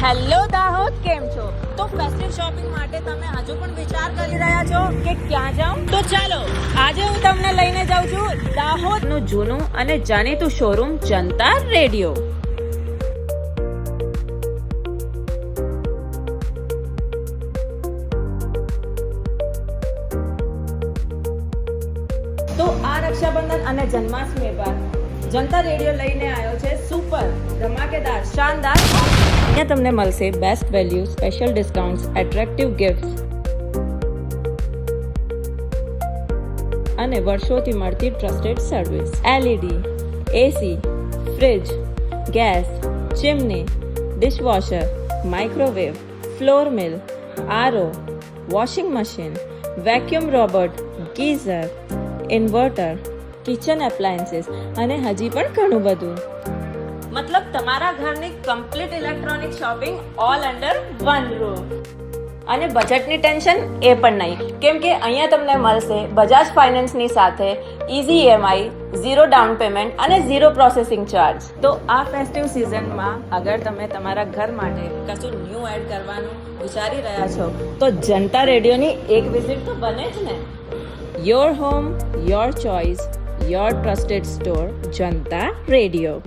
Hello Dahod, કેમ છો? તો ફેસ્ટિવ શોપિંગ માટે તમે હજુ પણ વિચાર કરી રહ્યા છો કે ક્યાં જાઉં? તો ચાલો આજે હું તમને લઈને જાઉં છું દાહોદનું જૂનું અને જાણીતું શોરૂમ જનતા રેડિયો. તો આ રક્ષાબંધન અને જન્માષ્ટમી પર જનતા રેડિયો લઈને આવ્યો છે સુપર ધમાકેદાર શાનદાર. અહીંયા તમને મળશે best value, special discounts, attractive gifts અને વર્ષોથી મળતી trusted service. LED, AC, fridge, gas, chimney, dishwasher, microwave, flour mill, RO, washing machine, vacuum robot, geyser, inverter, kitchen appliances અને હજી પણ ઘણું બધું. મતલબ તમારા ઘરની complete electronic shopping all under one roof. અને બજેટની ટેન્શન એ પણ નહીં, કેમ કે અહીંયા તમને મળશે બજાજ ફાઇનાન્સની સાથે ઇઝી EMI, 0 ડાઉન પેમેન્ટ અને 0 પ્રોસેસિંગ ચાર્જ. તો આ ફેસ્ટિવ સિઝનમાં અગર તમે તમારા ઘર માટે કશું ન્યૂ એડ કરવાનું વિચારી રહ્યા છો તો જનતા રેડિયોની એક વિઝિટ તો બને જ ને. Your home, your choice, your trusted store, Janata radio.